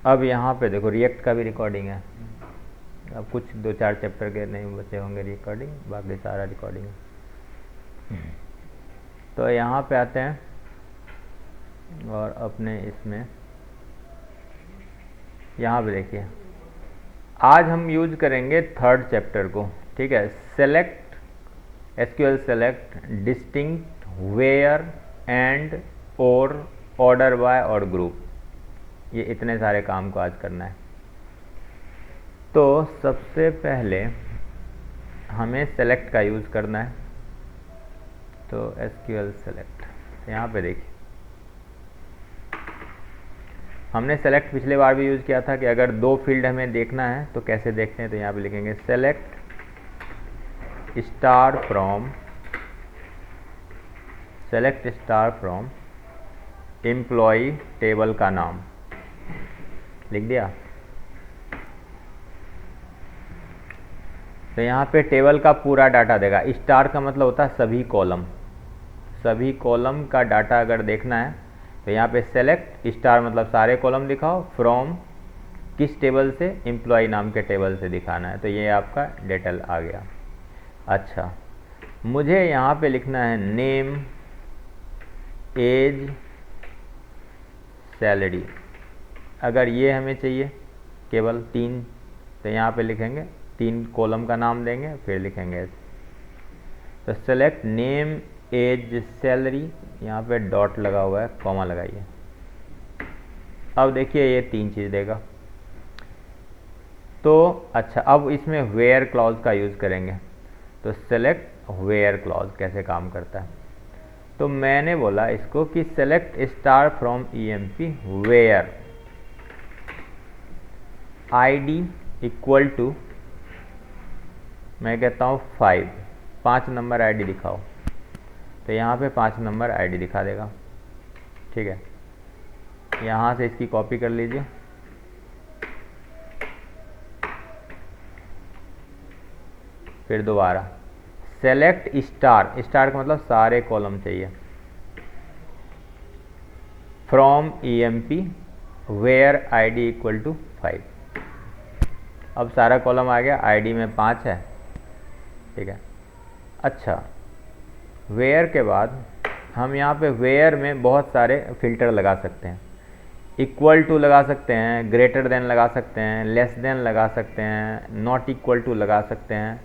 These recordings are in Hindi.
अब यहाँ पे देखो रिएक्ट का भी रिकॉर्डिंग है। अब कुछ 2-4 चैप्टर के नहीं बचे होंगे रिकॉर्डिंग, बाकी सारा रिकॉर्डिंग है। तो यहाँ पे आते हैं और अपने इसमें यहाँ पे देखिए, आज हम यूज करेंगे 3rd चैप्टर को, ठीक है। Select, SQL select, distinct, where and, और, ऑर्डर बाय और ग्रुप, ये इतने सारे काम को आज करना है। तो सबसे पहले हमें सेलेक्ट का यूज़ करना है। तो SQL सेलेक्ट, यहाँ पे देखिए हमने सेलेक्ट पिछले बार भी यूज़ किया था कि अगर 2 फील्ड हमें देखना है तो कैसे देखते हैं। तो यहाँ पे लिखेंगे select star from employ table का नाम लिख दिया। तो यहाँ पे टेबल का पूरा डाटा देगा। स्टार का मतलब होता है सभी कॉलम का डाटा अगर देखना है तो यहाँ पे सेलेक्ट स्टार मतलब सारे कॉलम दिखाओ, फ्रॉम किस टेबल से, एम्प्लॉय नाम के टेबल से दिखाना है। तो ये आपका डिटेल आ गया। अच्छा, मुझे यहाँ पे लिखना है नेम, एज, सैलरी। अगर ये हमें चाहिए केवल 3, तो यहाँ पे लिखेंगे 3 कॉलम का नाम देंगे, फिर लिखेंगे तो सेलेक्ट नेम, एज, सैलरी, यहाँ पे डॉट लगा हुआ है, कॉमा लगाइए। अब देखिए ये 3 चीज़ देगा। तो अच्छा, अब इसमें वेयर क्लॉज का यूज़ करेंगे। तो सेलेक्ट वेयर क्लॉज कैसे काम करता है। तो मैंने बोला इसको कि select star from EMP where ID equal to, मैं कहता हूँ 5 नंबर ID दिखाओ। तो यहाँ पे 5 नंबर ID दिखा देगा, ठीक है। यहाँ से इसकी कॉपी कर लीजिए। फिर दोबारा सेलेक्ट स्टार का मतलब सारे कॉलम चाहिए, from EMP where ID equal to 5। अब सारा कॉलम आ गया, ID में 5 है, ठीक है। अच्छा, वेयर के बाद हम यहाँ पे वेयर में बहुत सारे फिल्टर लगा सकते हैं। इक्वल टू लगा सकते हैं, ग्रेटर देन लगा सकते हैं, लेस देन लगा सकते हैं, नॉट इक्वल टू लगा सकते हैं।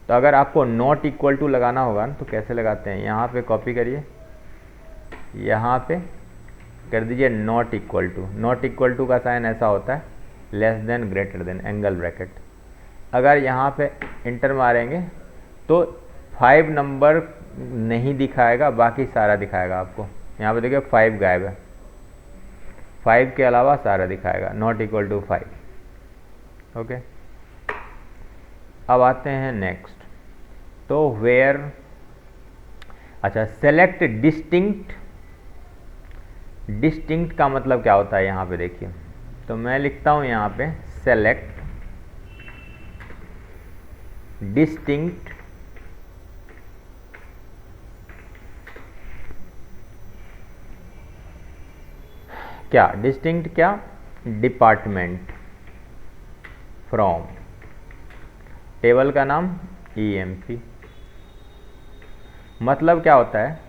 तो अगर आपको नॉट इक्वल टू लगाना होगा ना तो कैसे लगाते हैं, यहाँ पे कॉपी करिए, यहाँ पे कर दीजिए not equal to. Not equal to का साइन ऐसा होता है less than, greater than, angle bracket. अगर यहाँ पे इंटर मारेंगे तो 5 नंबर नहीं दिखाएगा, बाकी सारा दिखाएगा आपको। यहाँ पे देखिए 5 गायब है, 5 के अलावा सारा दिखाएगा, नॉट इक्वल टू 5। ओके, अब आते हैं नेक्स्ट। तो वेयर, अच्छा सेलेक्ट डिस्टिंक्ट का मतलब क्या होता है यहाँ पे देखिए। तो मैं लिखता हूँ यहाँ पे सेलेक्ट डिस्टिंक्ट क्या, डिस्टिंक्ट क्या, डिपार्टमेंट फ्रॉम, टेबल का नाम EMP। मतलब क्या होता है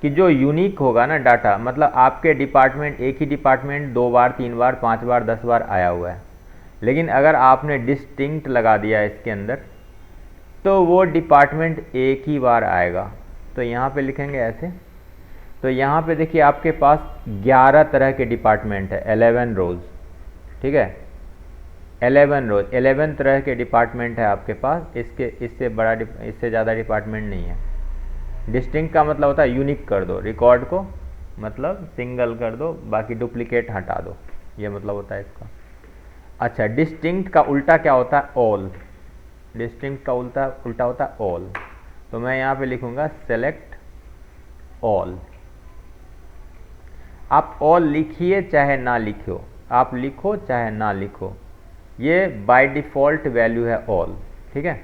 कि जो यूनिक होगा ना डाटा, मतलब आपके डिपार्टमेंट, एक ही डिपार्टमेंट 2 बार 3 बार 5 बार 10 बार आया हुआ है, लेकिन अगर आपने डिस्टिंक्ट लगा दिया इसके अंदर तो वो डिपार्टमेंट एक ही बार आएगा। तो यहाँ पे लिखेंगे ऐसे। तो यहाँ पे देखिए आपके पास 11 तरह के डिपार्टमेंट है, 11 रोज, ठीक है। 11 रोज, 11 तरह के डिपार्टमेंट है आपके पास। इससे ज़्यादा डिपार्टमेंट नहीं है। डिस्टिंक्ट का मतलब होता है यूनिक कर दो, रिकॉर्ड को मतलब सिंगल कर दो, बाकी डुप्लीकेट हटा दो, ये मतलब होता है इसका। अच्छा, डिस्टिंक्ट का उल्टा क्या होता है, ऑल। डिस्टिंक्ट का उल्टा होता है ऑल। तो मैं यहाँ पे लिखूँगा सेलेक्ट ऑल। आप ऑल लिखिए चाहे ना लिखो, आप लिखो चाहे ना लिखो, ये बाय डिफ़ॉल्ट वैल्यू है ऑल, ठीक है।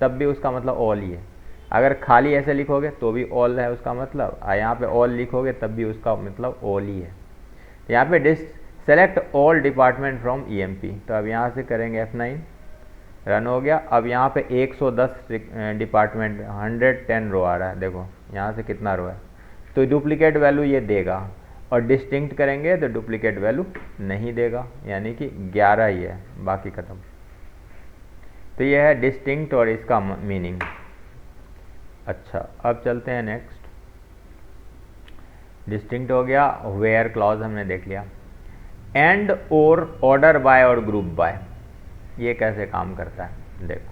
तब भी उसका मतलब ऑल ही है। अगर खाली ऐसे लिखोगे तो भी ऑल है उसका मतलब, यहाँ पे ऑल लिखोगे तब भी उसका मतलब ऑल ही है। यहाँ पे select all department from EMP, तो अब यहाँ से करेंगे F9, रन हो गया। अब यहाँ पे 110 डिपार्टमेंट 110 रो आ रहा है, देखो यहाँ से कितना रो है, तो डुप्लीकेट वैल्यू ये देगा। और डिस्टिंक्ट करेंगे तो डुप्लीकेट वैल्यू नहीं देगा, यानी कि 11 ही है, बाकी खत्म। तो ये है डिस्टिंक्ट और इसका मीनिंग। अच्छा, अब चलते हैं नेक्स्ट। डिस्टिंक्ट हो गया, वेयर क्लॉज हमने देख लिया। एंड और ऑर्डर बाय और ग्रुप बाय, ये कैसे काम करता है देखो।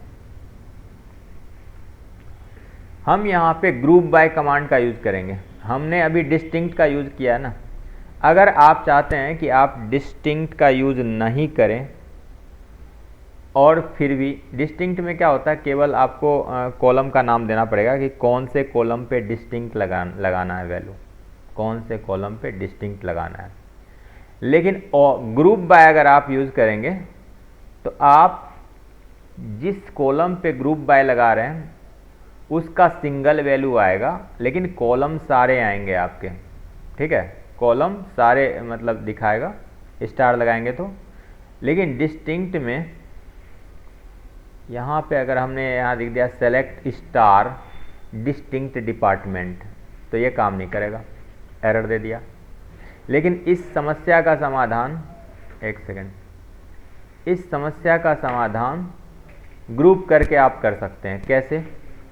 हम यहाँ पे ग्रुप बाय कमांड का यूज करेंगे। हमने अभी डिस्टिंक्ट का यूज किया है ना। अगर आप चाहते हैं कि आप डिस्टिंक्ट का यूज नहीं करें, और फिर भी डिस्टिंक्ट में क्या होता है, केवल आपको कॉलम का नाम देना पड़ेगा कि कौन से कॉलम पे डिस्टिंक्ट लगाना है वैल्यू, कौन से कॉलम पे डिस्टिंक्ट लगाना है। लेकिन ग्रुप बाय अगर आप यूज़ करेंगे तो आप जिस कॉलम पे ग्रुप बाय लगा रहे हैं उसका सिंगल वैल्यू आएगा, लेकिन कॉलम सारे आएंगे आपके, ठीक है, कॉलम सारे मतलब दिखाएगा, स्टार लगाएंगे तो। लेकिन डिस्टिंक्ट में यहाँ पे अगर हमने यहाँ लिख दिया सेलेक्ट स्टार डिस्टिंक्ट डिपार्टमेंट, तो ये काम नहीं करेगा, एरर दे दिया। लेकिन इस समस्या का समाधान, एक सेकेंड, इस समस्या का समाधान ग्रुप करके आप कर सकते हैं। कैसे?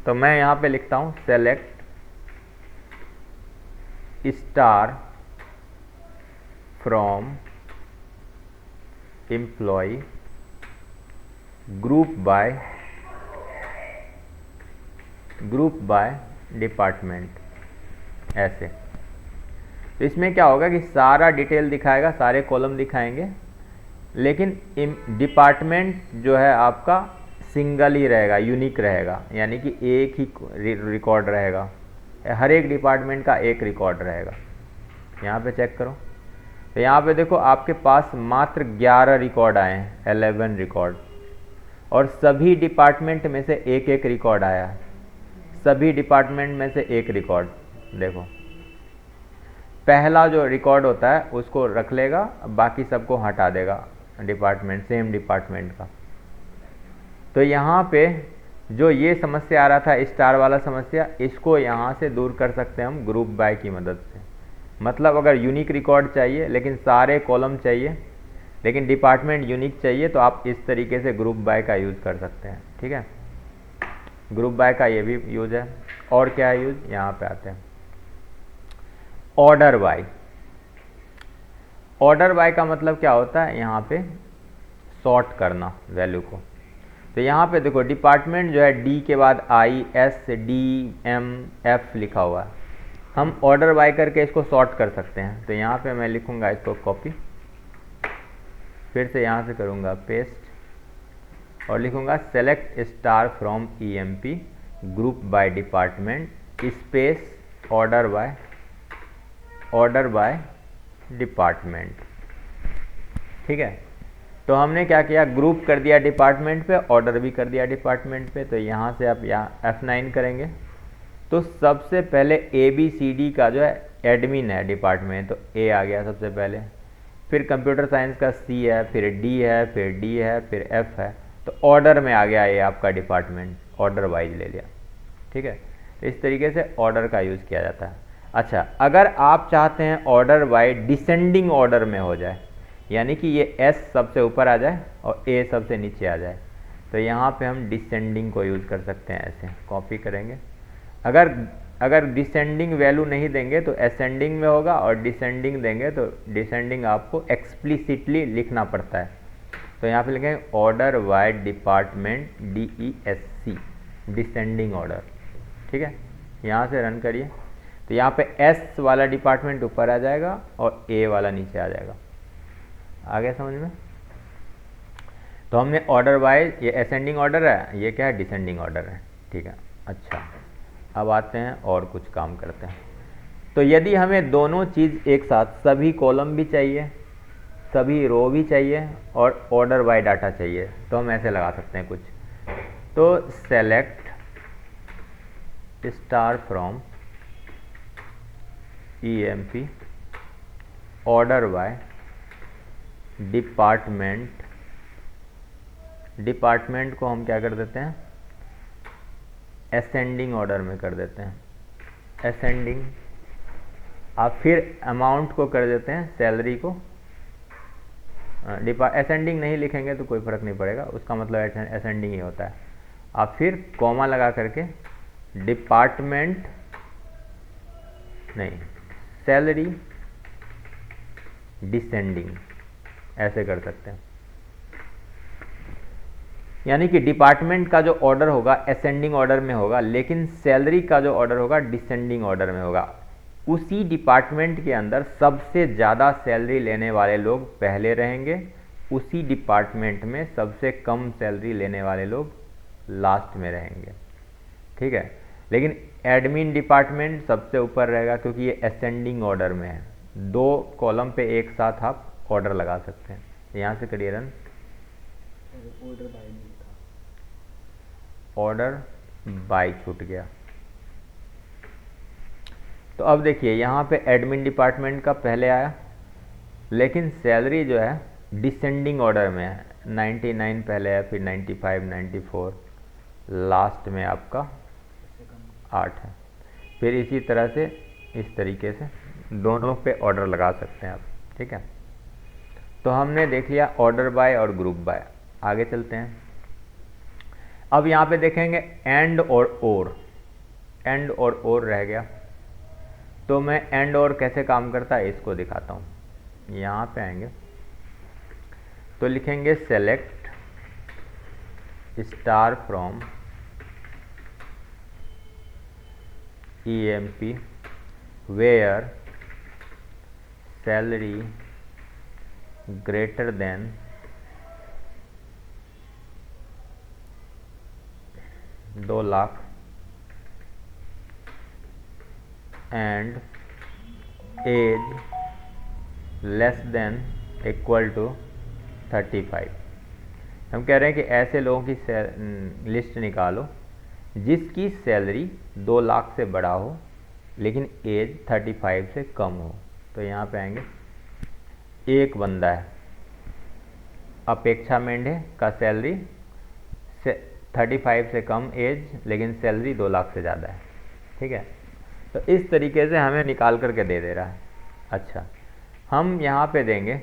तो मैं यहाँ पे लिखता हूँ select star from employ group by department, ऐसे। तो इसमें क्या होगा कि सारा डिटेल दिखाएगा, सारे कॉलम दिखाएंगे, लेकिन डिपार्टमेंट जो है आपका सिंगल ही रहेगा, यूनिक रहेगा, यानी कि एक ही रिकॉर्ड रहेगा, हर एक डिपार्टमेंट का एक रिकॉर्ड रहेगा। यहाँ पे चेक करो, तो यहाँ पे देखो आपके पास मात्र 11 रिकॉर्ड आए हैं, 11 रिकॉर्ड, और सभी डिपार्टमेंट में से एक एक रिकॉर्ड आया है, सभी डिपार्टमेंट में से एक रिकॉर्ड। देखो पहला जो रिकॉर्ड होता है उसको रख लेगा, बाकी सबको हटा देगा डिपार्टमेंट, सेम डिपार्टमेंट का। तो यहाँ पे जो ये समस्या आ रहा था स्टार वाला समस्या, इसको यहाँ से दूर कर सकते हैं हम ग्रुप बाय की मदद से। मतलब अगर यूनिक रिकॉर्ड चाहिए लेकिन सारे कॉलम चाहिए, लेकिन डिपार्टमेंट यूनिक चाहिए, तो आप इस तरीके से ग्रुप बाय का यूज़ कर सकते हैं, ठीक है। ग्रुप बाय का ये भी यूज़ है। और क्या है यूज़, यहाँ पे आते हैं ऑर्डर बाय। ऑर्डर बाय का मतलब क्या होता है, यहाँ पे सॉर्ट करना वैल्यू को। तो यहाँ पे देखो डिपार्टमेंट जो है डी के बाद I S D M F लिखा हुआ है, हम ऑर्डर बाय करके इसको सॉर्ट कर सकते हैं। तो यहाँ पे मैं लिखूँगा इसको कॉपी, फिर से यहाँ से करूँगा पेस्ट और लिखूँगा select star from EMP group by department space order by department, ठीक है। तो हमने क्या किया, ग्रुप कर दिया डिपार्टमेंट पे, ऑर्डर भी कर दिया डिपार्टमेंट पे। तो यहाँ से आप यहाँ F9 करेंगे तो सबसे पहले ABCD का जो है एडमिन है डिपार्टमेंट, तो A आ गया सबसे पहले, फिर कंप्यूटर साइंस का C है, फिर D है, फिर D है, फिर F है। तो ऑर्डर में आ गया ये आपका डिपार्टमेंट, ऑर्डर वाइज ले लिया, ठीक है। तो इस तरीके से ऑर्डर का यूज़ किया जाता है। अच्छा, अगर आप चाहते हैं ऑर्डर बाय डिसेंडिंग ऑर्डर में हो जाए, यानी कि ये S सबसे ऊपर आ जाए और A सबसे नीचे आ जाए, तो यहाँ पे हम डिसेंडिंग को यूज़ कर सकते हैं। ऐसे कॉपी करेंगे, अगर डिसेंडिंग वैल्यू नहीं देंगे तो असेंडिंग में होगा, और डिसेंडिंग देंगे तो डिसेंडिंग आपको एक्सप्लिसिटली लिखना पड़ता है। तो यहाँ पे लिखेंगे order by department DESC, descending order, ठीक है। यहाँ से रन करिए तो यहाँ पे S वाला डिपार्टमेंट ऊपर आ जाएगा और A वाला नीचे आ जाएगा। आ गया समझ में? तो हमने ऑर्डर बाय, ये असेंडिंग ऑर्डर है, ये क्या है, डिसेंडिंग ऑर्डर है, ठीक है। अच्छा, अब आते हैं और कुछ काम करते हैं। तो यदि हमें दोनों चीज़ एक साथ, सभी कॉलम भी चाहिए, सभी रो भी चाहिए और ऑर्डर बाय डाटा चाहिए, तो हम ऐसे लगा सकते हैं कुछ। तो select star from EMP order by department. Department को हम क्या कर देते हैं, असेंडिंग ऑर्डर में कर देते हैं, असेंडिंग। आप फिर अमाउंट को कर देते हैं, सैलरी को असेंडिंग नहीं लिखेंगे तो कोई फ़र्क नहीं पड़ेगा, उसका मतलब असेंडिंग ही होता है। आप फिर कॉमा लगा करके डिपार्टमेंट नहीं, सैलरी डिसेंडिंग ऐसे कर सकते हैं। यानी कि डिपार्टमेंट का जो ऑर्डर होगा असेंडिंग ऑर्डर में होगा, लेकिन सैलरी का जो ऑर्डर होगा डिसेंडिंग ऑर्डर में होगा। उसी डिपार्टमेंट के अंदर सबसे ज़्यादा सैलरी लेने वाले लोग पहले रहेंगे, उसी डिपार्टमेंट में सबसे कम सैलरी लेने वाले लोग लास्ट में रहेंगे, ठीक है। लेकिन एडमिन डिपार्टमेंट सबसे ऊपर रहेगा क्योंकि ये असेंडिंग ऑर्डर में है। 2 कॉलम पे एक साथ आप ऑर्डर लगा सकते हैं। यहाँ से करिए रन। ऑर्डर बाय छूट गया। तो अब देखिए यहाँ पे एडमिन डिपार्टमेंट का पहले आया, लेकिन सैलरी जो है डिसेंडिंग ऑर्डर में है। 99 पहले है, फिर 95, 94, लास्ट में आपका 8 है। फिर इसी तरह से इस तरीके से दोनों पे ऑर्डर लगा सकते हैं आप, ठीक है। तो हमने देख लिया ऑर्डर बाय और ग्रुप बाय। आगे चलते हैं। अब यहाँ पे देखेंगे एंड और ओर, एंड और ओर रह गया। तो मैं एंड और कैसे काम करता है इसको दिखाता हूँ। यहाँ पे आएंगे तो लिखेंगे select star from EMP where salary greater than $2,00,000 and age less than equal to 35। हम कह रहे हैं कि ऐसे लोगों की लिस्ट निकालो जिसकी सैलरी 2,00,000 से बड़ा हो लेकिन एज 35 से कम हो। तो यहाँ पे आएंगे, एक बंदा है अपेक्षा मेंढे का सैलरी 35 से कम एज लेकिन सैलरी 2,00,000 से ज़्यादा है, ठीक है। तो इस तरीके से हमें निकाल करके दे रहा है। अच्छा, हम यहाँ पे देंगे,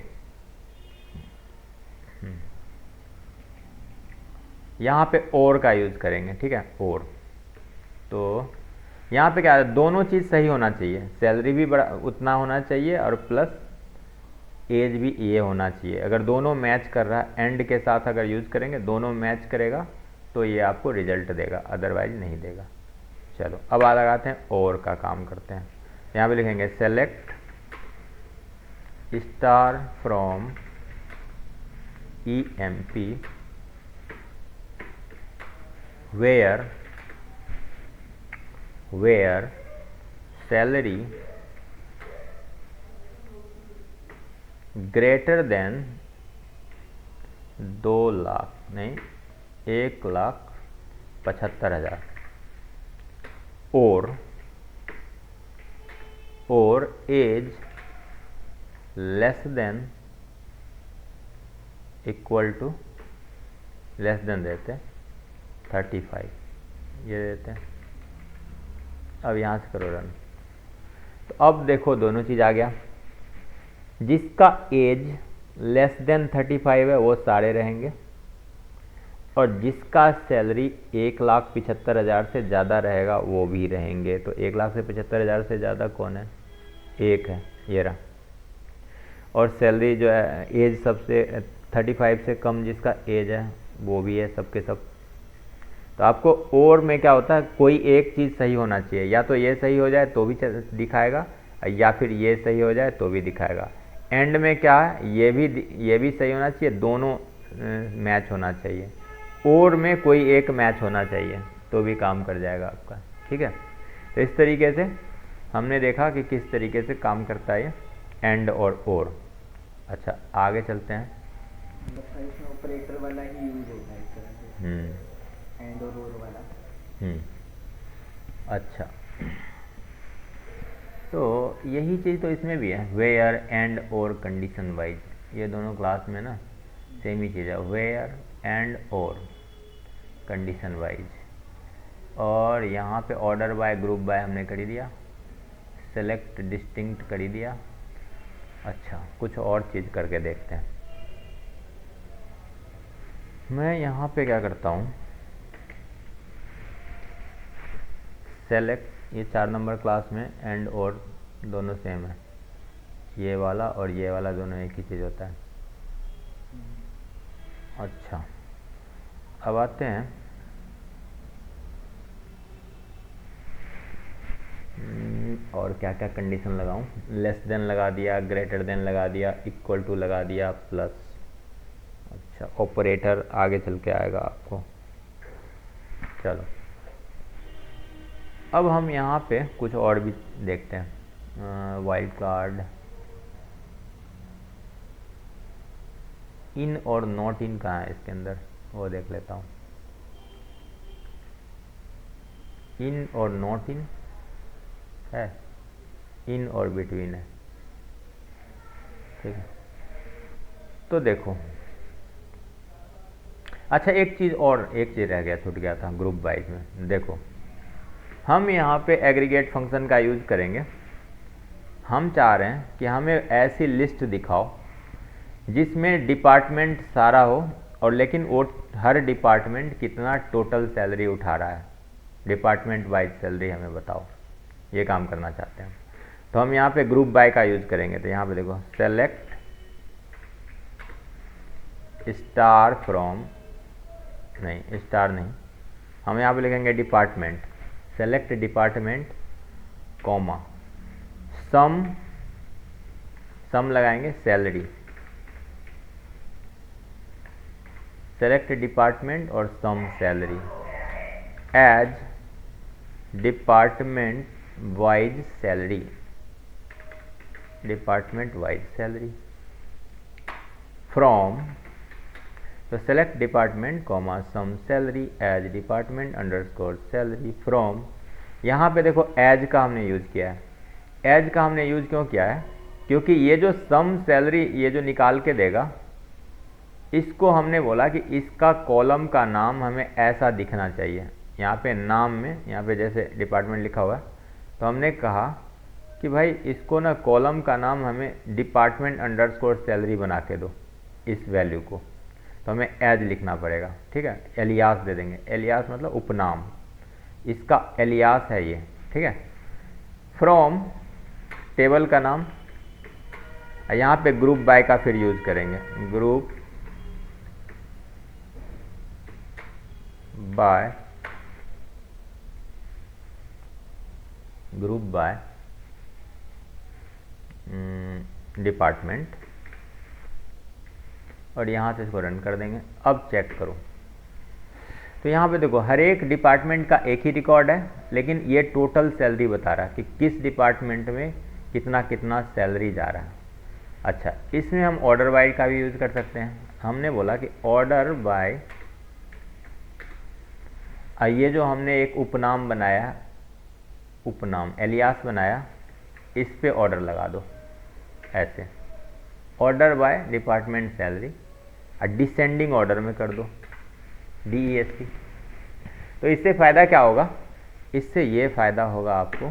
यहाँ पे और का यूज़ करेंगे, ठीक है, और। तो यहाँ पे क्या है, दोनों चीज़ सही होना चाहिए, सैलरी भी बड़ा उतना होना चाहिए और प्लस एज भी ये होना चाहिए। अगर दोनों मैच कर रहा है, एंड के साथ अगर यूज़ करेंगे, दोनों मैच करेगा तो ये आपको रिजल्ट देगा, अदरवाइज नहीं देगा। चलो अब आ लगाते हैं और का काम करते हैं। यहाँ पे लिखेंगे select star from EMP where salary greater than 2,00,000 नहीं 1,75,000 और age less than equal to less than देते हैं 35, ये देते हैं। अब यहाँ से करो रन। तो अब देखो दोनों चीज़ आ गया, जिसका एज लेस देन 35 है वो सारे रहेंगे और जिसका सैलरी 1,75,000 से ज़्यादा रहेगा वो भी रहेंगे। तो 1,75,000 से ज़्यादा कौन है, एक है, ये रहा। और सैलरी जो है एज सबसे 35 से कम जिसका एज है वो भी है, सबके सब। तो आपको और में क्या होता है, कोई एक चीज़ सही होना चाहिए, या तो ये सही हो जाए तो भी दिखाएगा या फिर ये सही हो जाए तो भी दिखाएगा। एंड में क्या है, ये भी सही होना चाहिए, दोनों मैच होना चाहिए। और में कोई एक मैच होना चाहिए तो भी काम कर जाएगा आपका, ठीक है। तो इस तरीके से हमने देखा कि किस तरीके से काम करता है एंड और। अच्छा आगे चलते हैं। इसमें ऑपरेटर वाला ही यूज होता है इस तरह से, एंड और वाला। अच्छा, तो यही चीज़ तो इसमें भी है, वेयर एंड और कंडीशन वाइज, ये दोनों क्लास में ना सेम ही चीज़ है, वेयर एंड और कंडीशन वाइज। और यहाँ पे ऑर्डर बाय ग्रुप बाय हमने कर ही दिया, सेलेक्ट डिस्टिंक्ट कर ही दिया। अच्छा, कुछ और चीज़ करके देखते हैं। मैं यहाँ पे क्या करता हूँ, सेलेक्ट, ये 4 नंबर क्लास में एंड और दोनों सेम है, ये वाला और ये वाला दोनों एक ही चीज़ होता है। अच्छा, अब आते हैं और क्या क्या कंडीशन लगाऊं, लेस देन लगा दिया, ग्रेटर देन लगा दिया, इक्वल टू लगा दिया, प्लस। अच्छा, ऑपरेटर आगे चल के आएगा आपको। चलो, अब हम यहाँ पे कुछ और भी देखते हैं। वाइल्ड कार्ड, इन और नॉट इन कहाँ है इसके अंदर, वो देख लेता हूँ। इन और नॉट इन है, इन और बिटवीन है, ठीक है। तो देखो, अच्छा एक चीज़ रह गया, छूट गया था ग्रुप वाइज में। देखो, हम यहाँ पे एग्रीगेट फंक्शन का यूज़ करेंगे। हम चाह रहे हैं कि हमें ऐसी लिस्ट दिखाओ जिसमें डिपार्टमेंट सारा हो, और लेकिन वो हर डिपार्टमेंट कितना टोटल सैलरी उठा रहा है, डिपार्टमेंट वाइज सैलरी हमें बताओ, ये काम करना चाहते हैं। तो हम यहाँ पे ग्रुप बाय का यूज़ करेंगे। तो यहाँ पे देखो, सेलेक्ट स्टार फ्रॉम, नहीं स्टार नहीं, हम यहाँ पे लिखेंगे department, select department comma sum लगाएंगे सैलरी, सेलेक्ट डिपार्टमेंट और sum salary as department wise salary, department wise salary from, तो select department comma sum salary as department underscore salary from. यहाँ पे देखो एज का हमने यूज़ किया है। एज का हमने यूज़ क्यों किया है, क्योंकि ये जो सम सैलरी ये जो निकाल के देगा, इसको हमने बोला कि इसका कॉलम का नाम हमें ऐसा दिखना चाहिए। यहाँ पे नाम में, यहाँ पे जैसे डिपार्टमेंट लिखा हुआ है, तो हमने कहा कि भाई इसको ना कॉलम का नाम हमें डिपार्टमेंट अंडरस्कोर सैलरी बना के दो, इस वैल्यू को। तो हमें एज लिखना पड़ेगा, ठीक है। एलियास दे देंगे, एलियास मतलब उपनाम, इसका एलियास है ये, ठीक है। फ्रॉम टेबल का नाम, यहाँ पे ग्रुप बाय का फिर यूज़ करेंगे, group by, group by department, और यहाँ से इसको रन कर देंगे। अब चेक करो, तो यहाँ पे देखो हर एक डिपार्टमेंट का एक ही रिकॉर्ड है, लेकिन ये टोटल सैलरी बता रहा है कि किस डिपार्टमेंट में कितना कितना सैलरी जा रहा है। अच्छा, इसमें हम ऑर्डर बाय का भी यूज़ कर सकते हैं। हमने बोला कि ऑर्डर बाय, ये जो हमने एक उपनाम बनाया, उपनाम एलियास बनाया, इस पे ऑर्डर लगा दो ऐसे, ऑर्डर बाय डिपार्टमेंट सैलरी, और डिसेंडिंग ऑर्डर में कर दो DEST। तो इससे फ़ायदा क्या होगा, इससे ये फ़ायदा होगा आपको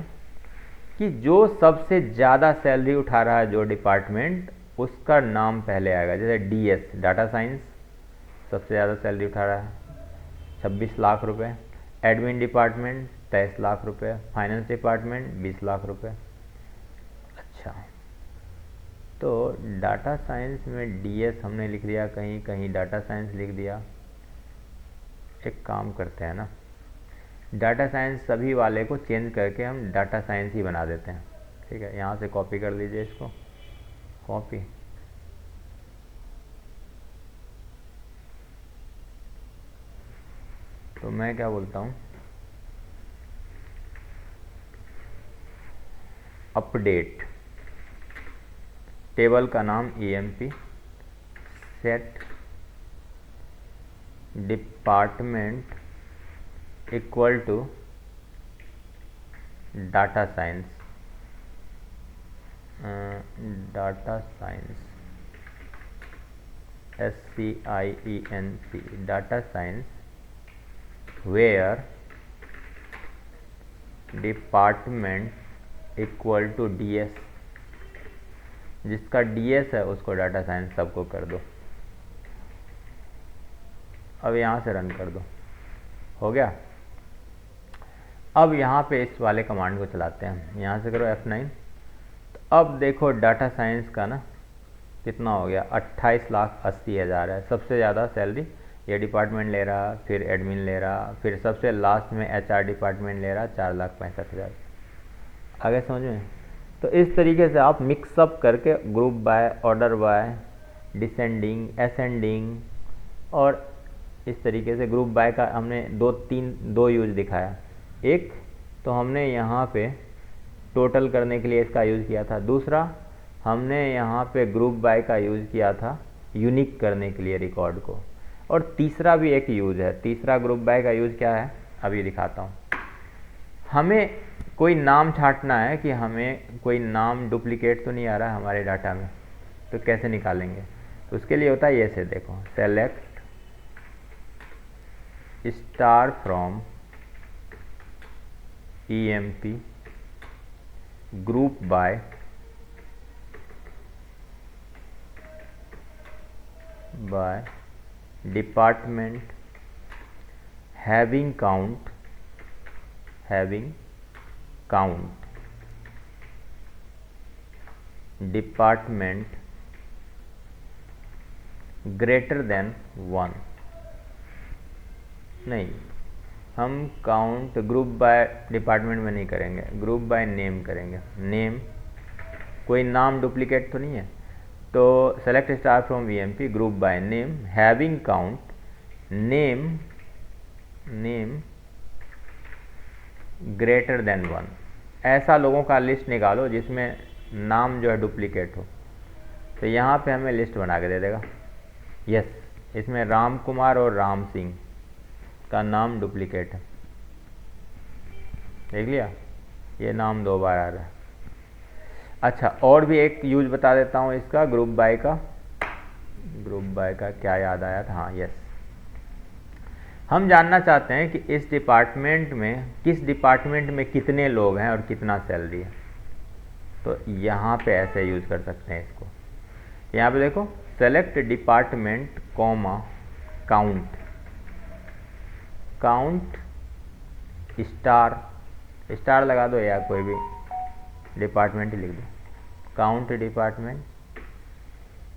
कि जो सबसे ज़्यादा सैलरी उठा रहा है जो डिपार्टमेंट, उसका नाम पहले आएगा। जैसे DS डाटा साइंस सबसे ज़्यादा सैलरी उठा रहा है 26 लाख रुपए, एडमिन डिपार्टमेंट 23 लाख रुपए, फाइनेंस डिपार्टमेंट 20 लाख रुपए। अच्छा, तो डाटा साइंस में DS हमने लिख दिया, कहीं कहीं डाटा साइंस लिख दिया। एक काम करते हैं ना, डाटा साइंस सभी वाले को चेंज करके हम डाटा साइंस ही बना देते हैं, ठीक है। यहाँ से कॉपी कर लीजिए इसको, कॉपी, तो मैं क्या बोलता हूँ, अपडेट, टेबल का नाम EMP, set department equal to data science, data science, SCIENC, data science, where department equal to DS, जिसका DS है उसको डाटा साइंस सबको कर दो। अब यहाँ से रन कर दो, हो गया। अब यहाँ पे इस वाले कमांड को चलाते हैं, यहाँ से करो F9। तो अब देखो डाटा साइंस का ना कितना हो गया, 28,80,000 है। सबसे ज़्यादा सैलरी ये डिपार्टमेंट ले रहा, फिर एडमिन ले रहा, फिर सबसे लास्ट में HR डिपार्टमेंट ले रहा 4,65,000। आगे समझ में? तो इस तरीके से आप मिक्सअप करके group by, order by, descending, ascending, और इस तरीके से ग्रुप बाय का हमने दो यूज दिखाया। एक तो हमने यहाँ पे टोटल करने के लिए इसका यूज़ किया था, दूसरा हमने यहाँ पे ग्रुप बाय का यूज़ किया था यूनिक करने के लिए रिकॉर्ड को, और तीसरा भी एक यूज़ है। तीसरा ग्रुप बाय का यूज़ क्या है अभी दिखाता हूँ। हमें कोई नाम छांटना है कि हमें कोई नाम डुप्लीकेट तो नहीं आ रहा है हमारे डाटा में, तो कैसे निकालेंगे? तो उसके लिए होता है ये से, देखो select star from EMP group by department having count department greater than 1। नहीं, हम काउंट ग्रुप बाय डिपार्टमेंट में नहीं करेंगे, ग्रुप बाय नेम करेंगे। नेम, कोई नाम डुप्लीकेट तो नहीं है, तो select star from EMP group by name having count name greater than 1। ऐसा लोगों का लिस्ट निकालो जिसमें नाम जो है डुप्लीकेट हो। तो यहाँ पे हमें लिस्ट बना के दे देगा। यस, इसमें राम कुमार और राम सिंह का नाम डुप्लीकेट है, देख लिया, ये नाम 2 बार आ रहा है। अच्छा, और भी एक यूज बता देता हूँ इसका, ग्रुप बाय का। ग्रुप बाय का क्या याद आया था? हाँ, यस, हम जानना चाहते हैं कि इस डिपार्टमेंट में, किस डिपार्टमेंट में कितने लोग हैं और कितना सैलरी है। तो यहाँ पे ऐसे यूज कर सकते हैं इसको। यहाँ पे देखो, select department comma count star लगा दो, या कोई भी डिपार्टमेंट ही लिख दो। Count department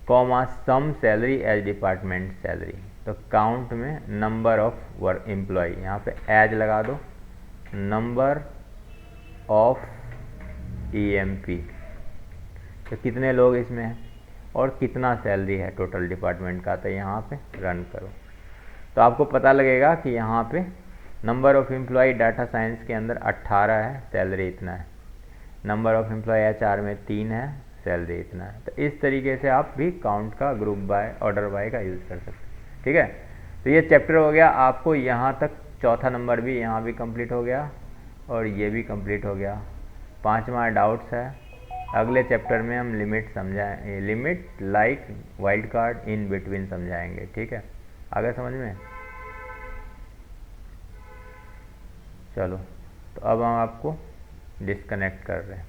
comma sum salary as department salary. तो काउंट में नंबर ऑफ वर्क एम्प्लॉय, यहाँ पे एज लगा दो, नंबर ऑफ EMP, तो कितने लोग इसमें हैं और कितना सैलरी है टोटल डिपार्टमेंट का। तो यहाँ पे रन करो तो आपको पता लगेगा कि यहाँ पे number of employee data science के अंदर 18 है, सैलरी इतना है। नंबर ऑफ एम्प्लॉय HR में 3 है, सैलरी इतना है। तो इस तरीके से आप भी काउंट का, ग्रुप बाय, ऑर्डर बाय का यूज़ कर सकते हैं। ठीक है, तो ये चैप्टर हो गया आपको यहाँ तक। चौथा नंबर भी यहाँ भी कंप्लीट हो गया और ये भी कंप्लीट हो गया। 5वां डाउट्स है, अगले चैप्टर में हम limit, like, wild card, in between समझाएंगे। ठीक है, आगे समझ में? चलो, तो अब हम आपको डिस्कनेक्ट कर रहे हैं।